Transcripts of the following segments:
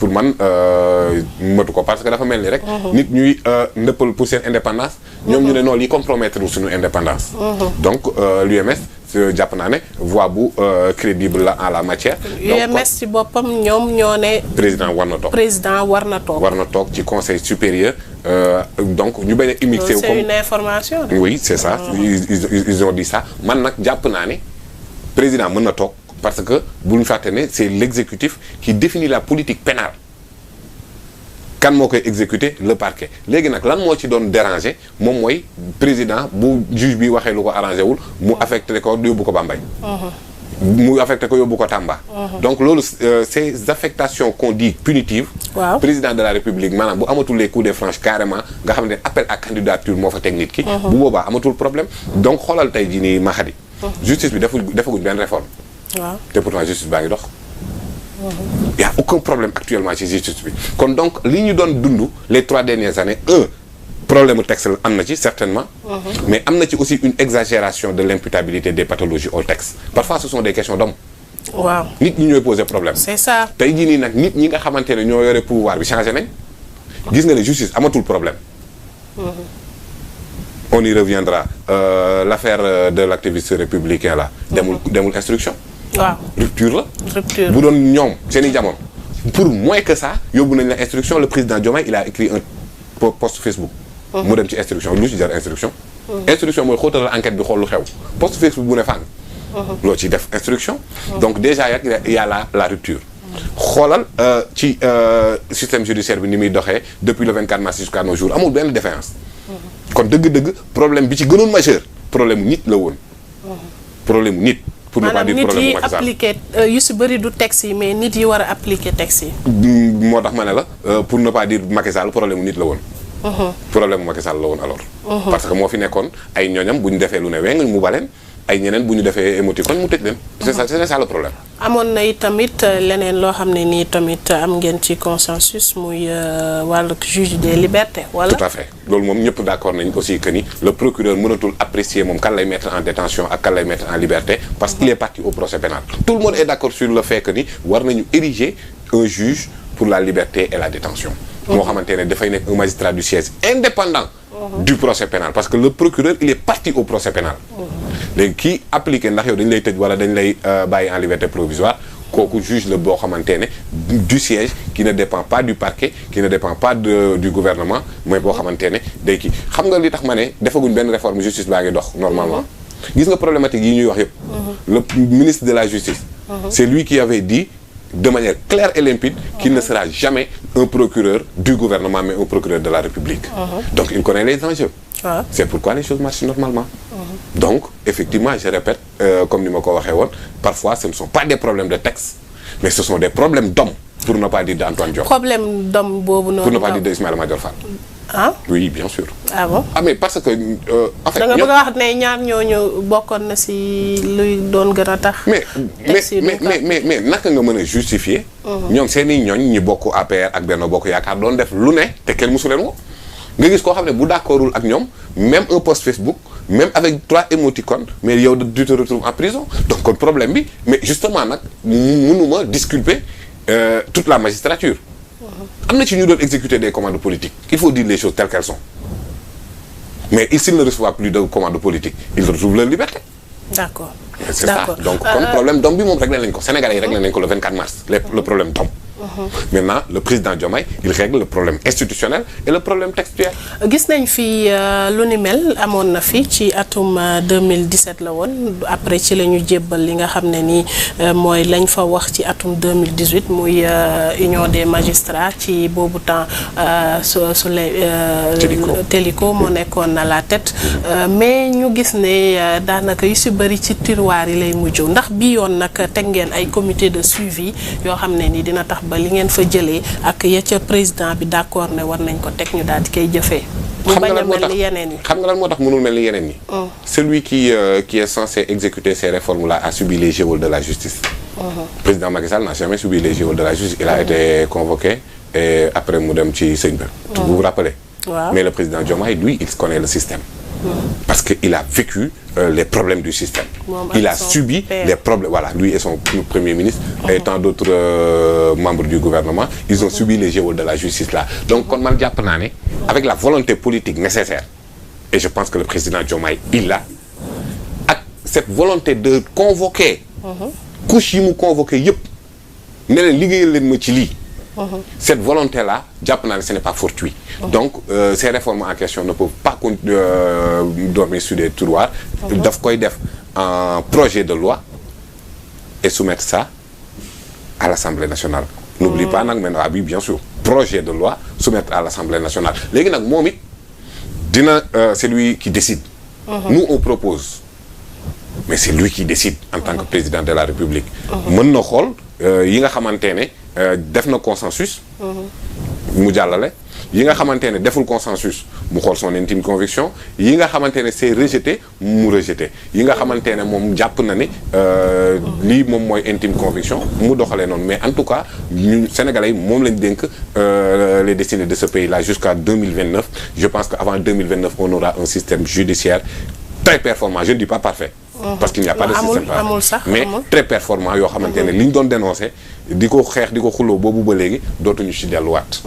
pour man matu ko parce que dafa mel ni rek. nit ñuy ndëppal pour seen indépendance. ñoom ñu ne non lii compromettre suñu indépendance. donc l'UMS jàpp naa ne voix bu crédible la en la matière. UMS ci boppam ñoom ñoo ne. président war na toog. président war na toog. war na toog ci conseil supérieur donc ñu bañ a immixé wu. c'est une information. oui c'est ça ils ont dit ça man nag jàpp naa ne président mën na toog. parce que bu ñu fàtte ne c'est l'exécutif qui définit la politique pénale kan moo koy exécuter le parquet léegi nag lan moo ci doon déranger moom mooy président bu juge bi waxee lu ko arrangé wul mu affecté ko yóbbu ko Bambey mu affecté ko yóbbu ko Tamba donc loolu ces affectations qu'on dit punitives président de la République maanaam bu amatul les coups de franche carrément nga xam ne appel à candidature moo fa teg nit ki bu boobaa amatul problème donc xoolal tey jii nii Mahadi justice bi defaguñ benn réforme waaw te pourtant justice baa ngi dox. y a aucun problème actuellement ci justice bi kon donc li ñu doon dund les 3 dernières années problème mu texte am na ci certainement. mais am na ci aussi une exagération de l'imputabilité des pathologies au texte parfois ce sont des questions d'hommes. waaw nit ñi ñooy poser problème. c'est ça tey jii nii nag nit ñi nga xamante ne ñoo yore pouvoir bi changé nañ gis nga ne justice amatul problème. on y reviendra l'affaire de l'activiste républicain là. demul instruction. waaw rupture la. rupture bu doon ñoom seen i jamono. pour moins que ça yóbbu nañ la instruction le président Diomaye il a écrit un post Facebook. mu dem ci instruction lu ci jar instruction. instruction mooy xóotal enquête bi xool lu xew. post Facebook bu ne fànn. loo ci def instruction. donc déjà y a la rupture. xoolal ci système judiciaire bi ni muy doxee depuis le 24 mars jusqu'à nos jours amul benn défaillance. kon dëgg-dëgg problème bi ci gënoon majeur problème nit la woon. problème nit. pour ne pas dire problème nit yi appliqué yu si bëri du texte yi mais nit yi war a appliquer texte yi. moo tax ma ne la pour ne pas dire Macky Sall problème nit la woon. problème Macky Sall la woon alors. parce que moo fi nekkoon ay ñooñam bu ñu defee lu ne weng mu baleen ay ñeneen bu ñu defee émoticône mu tëj leen. c'est ça le problème. amoon na tamit leneen loo xam ne nii tamit am ngeen ci consensus muy wàllu juge des libertés wala. tout à fait loolu moom ñëpp d'accord nañ aussi que ni le procureur mënatul apprécier moom kan lay mettre en détention ak kan lay mettre en liberté parce qu'il est parti au procès pénal tout le monde est d'accord sur le fait que ni war nañu ériger un juge pour la liberté et la détention moo xamante ne dafay nekk un magistrat du siège indépendant du procès pénal parce que le procureur il est parti au procès pénal léegi kii appliqué ndax yow dañ lay tëj wala dañ lay bàyyi en liberté provisoire kooku juge la boo xamante ne du siège qui ne dépend pas du parquet qui ne dépend pas du gouvernement mooy boo xamante ne day kii xam nga li tax ma ne defaguñ benn réforme justice baa ngi dox normalement gis nga problématique yi ñuy wax yëpp le ministre de la justice c'est lui qui avait dit de manière claire et limpide qu'il ne sera jamais un procureur du gouvernement mais un procureur de la République donc il connaît les enjeux c'est pourquoi les choses marchent normalement donc effectivement je répète comme ni ma ko waxee woon parfois ce ne sont pas des problèmes de texte mais ce sont des problèmes d'hommes pour ne pas dire d'Antoine Diome problème d'homme boobu noonu pour ne pas dire d'Ismaïla Madior Fall oui bien sûr bon mais parce que en fait da nga bëgg a wax ne ñaar ñooñu bokkoon na ci luy doon gën a tax mais naka nga mën a justifier ñoom seeni ñooñ ñi bokk APR ak Benno Bokk Yaakaar doon def lu ne te kenn musu leen woo nga gis koo xam ne bu d'accordul ak ñoom même un post Facebook même avec 3 émoticônes mais yow tu te retrouves en prison donc kon problème bi mais justement nag mënuma disculper toute la magistrature am na ci ñu doon exécuter des commandes politiques il faut dire les choses telles qu'elles sont mais s'ils ne reçoivent plus de commandes politiques ils retrouvent leur liberté. D'accord. C'est ça donc kon problème d'homme bi moom réglé nañ ko Sénégalais yi réglé nañ ko le 24 mars le problème d'homme. Maintenant le président Diomaye il règle le problème institutionnel et le problème textuel. gis nañ fi lu ni mel amoon na fi ci atum 2017 la woon après ci la ñu jébbal li nga xam ne nii mooy lañ fa wax ci atum 2018 muy union des magistrats ci boobu temps Téliko moo nekkoon à la tête mais ñu gis ne daanaka yu si bëri ci tiroir yi lay mujj ndax bi yoon nag teg ngeen ay comité de suivi yoo xam ne ni dina tax ba li ngeen fa jëlee ak ya ca président bi d'accord ne war nañ ko teg ñu daal di koy jëfee. mu bañ a mel ni yeneen yi xam nga lan moo tax mënul mel ni yeneen yi. celui qui est censé exécuter ces réformes là a subi les geôles de la justice. Président Macky Sall n'a jamais subi les geôles de la justice. Il a été convoqué et après mu dem ci sëñ ba. vous vous rappelez. waaw mais le président Diomaye lui il connaît le système. parce que il a vécu les problèmes du système. Il a subi les problèmes, voilà, lui et son premier ministre et tant d'autres membres du gouvernement, ils ont subi les geôles de la justice là. Donc kon man jàpp naa ne avec la volonté politique nécessaire, et je pense que le président Diomaye il l'a, ak cette volonté de convoquer couche yi mu convoqué yëpp ne leen liggéeyal leen ma ci lii. Cette volonté-là, jàpp naa ne ce n'est pas fortuit. Donc ces réformes en question ne peuvent pas dormir sur des tiroirs. Daf koy def un projet de loi et soumettre ça à l'Assemblée nationale. N'oublie pas nag maintenant, oui bien sûr, projet de loi soumettre à l'Assemblée nationale. Léegi nag moom it dina c'est lui qui décide. Nous on propose, mais c'est lui qui décide en tant que président de la République. Mën na xool yi nga xamante ne def na consensus. mu jàllale yi nga xamante ne deful consensus mu xool son intime conviction yi nga xamante ne c'est rejeté mu rejeté yi nga xamante ne moom jàpp na ne lii moom mooy intime conviction mu doxalee noonu mais en tout cas ñun Sénégalais yi moom lañ dénk les destinées de ce pays-là jusqu'à 2029. Je pense qu'avant 2029 on aura un système judiciaire très performant, je ne dis pas parfait. Parce qu'il n'y a pas de système parfait, mais très performant yoo xamante ne li ñu doon dénoncé di ko xeex di ko xuloo boobu ba léegi dootuñu ci delluwaat.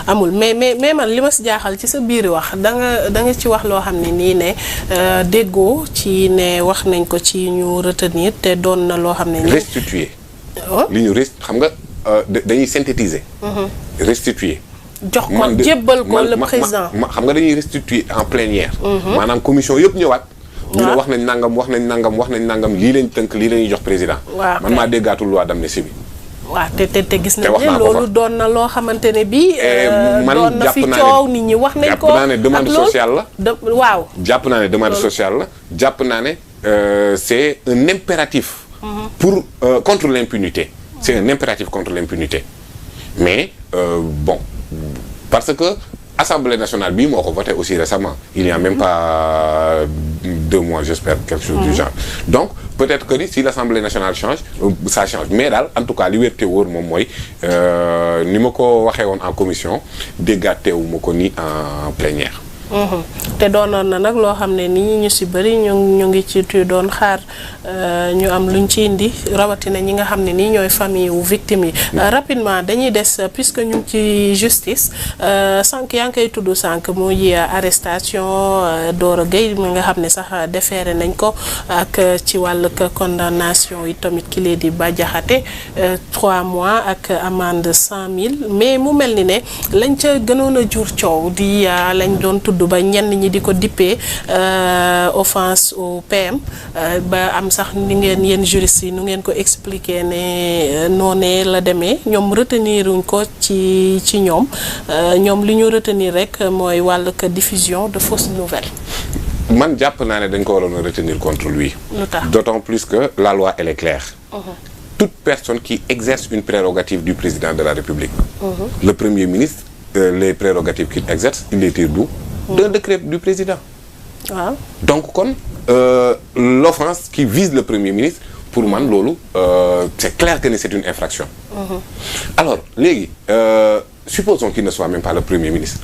amul mais man li ma si jaaxal ci sa biir wax da nga ci wax loo xam ne nii ne déggoo ci ne wax nañ ko ci ñu retenir te doon na loo xam ne. restituer. li ñu xam nga dañuy synthétiser. restituer. jox ko jébbal ko le président. xam nga dañuy restituer en plénière. maanaam commission yëpp ñëwaat. ñu ne wax nañ nangam lii lañ tënk lii lañuy jox président. man maa déggaatul loi d'amnistie bi. waaw te gis nañ ne loolu doon na loo xamante ne bii. doon na fi coow nit ñi wax nañ ko. jàpp naa ne demande sociale la. waaw. jàpp naa ne demande sociale la jàpp naa ne c'est un impératif. pour contre l'impunité. C'est un impératif contre l'impunité. Mais bon parce que Assemblée nationale bii moo ko voté aussi récemment il n'y a même pas 2 mois j'espère quelque chose du genre. Donc peut-être que si l'Assemblée nationale change ça change mais daal en tout cas li wér te wóor moom mooy ni ma ko waxee woon en commission déggateewu ma ko ni en plénière. te doonoon na nag loo xam ne nii ñu ci bari ñu ngi ci doon xaar ñu am luñ ci indi rawatina ñi nga xam ne nii ñooy famille wu victime yi. Rapidement dañuy des puisque ñu ngi ci justice sànq yaa ngi koy tudd sànq muy arrestation Doro Gueye mi nga xam ne sax déféré nañ ko ak ci wàllug condamnation yi tamit ki lee di Bah Diakhaté 3 mois ak amende 100 000 mais mu mel ni ne lañ ca gënoon a jur coow di lañ doon tudd ba ñenn ñi di ko dippee offense au PM ba am sax ni ngeen yéen juristes yi nu ngeen ko expliquer ne noonee la demee ñoom reteniruñ ko ci ñoom li ñu retenir rek mooy wàllug diffusion de fausses nouvelles. man jàpp naa ne dañ ko waroon a retenir contre lui. D'autant plus que la loi elle est claire. Toute personne qui exerce une prérogative du président de la République. Le Premier ministre les prérogatives qu'il exerce il les tire d'où? D'un décret du président. Donc kon l'offense qui vise le Premier ministre pour man loolu c'est clair que c'est une infraction. Alors léegi supposons qu'il ne soit même pas le Premier ministre.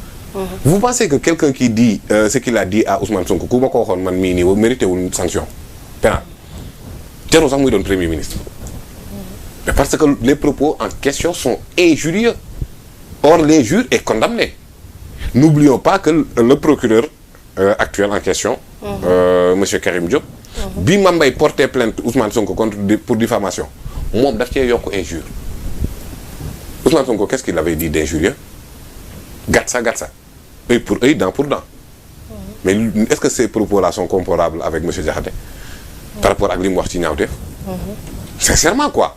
Vous pensez que quelqu'un qui dit ce qu'il a dit à Ousmane Sonko ku ma ko waxoon man mii nii mérité wul une sanction pénale jarul sax muy doon Premier ministre. Mais parce que les propos en question sont injurieux. Or l'injure est condamnée. N'oublions pas que le procureur actuel en question, monsieur Karim Diop, bi Mame Mbaye porté plainte Ousmane Sonko pour diffamation moom daf cee yokk injure. Ousmane Sonko qu'est-ce qu'il avait dit d'injurieux? Gatsa œil pour œil, dent pour dent. Mais est-ce que ces propos-là sont comparables avec monsieur Diakhaté par rapport ak li mu wax ci ñaawteef? Sincèrement quoi.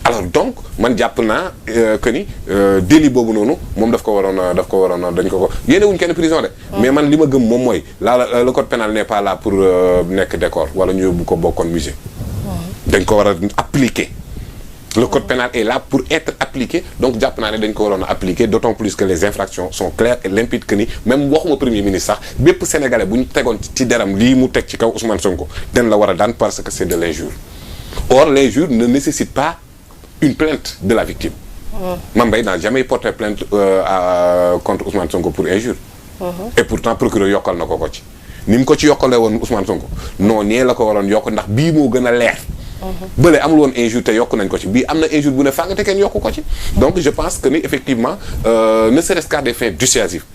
Alors donc man jàpp naa que ni délit boobu noonu moom daf ko waroon dañ ko yéene wuñ kenn prison de. mais man li ma gëm moom mooy le code pénal n'est pas là pour nekk décor wala ñu yóbbu ko bokkoon musée. dañ ko war a appliquer. Le code pénal est là pour être appliqué donc jàpp naa ne dañ ko waroon a appliquer d'autant plus que les infractions sont claires et limpides que ni même waxuma premier ministre sax bépp sénégalais bu ñu tegoon ci deram lii mu teg ci kaw Ousmane Sonko dañ la war a daan parce que c'est de l'injure. Or l'injure ne nécessite pas une plainte de la victime. Mame Mbaye n'a jamais porté plainte contre Ousmane Sonko pour injure. et pourtant procureur yokkal na ko ci ni mu ko ci yokkalee woon Ousmane Sonko non nee la ko waroon yokk ndax bii moo gën a leer. bële amul woon injure te yokk nañ ko ci bii am na injure bu ne fàng te kenn yokku ko ci. donc je pense que ni effectivement ne serait-ce qu'à des fins dissuasifs.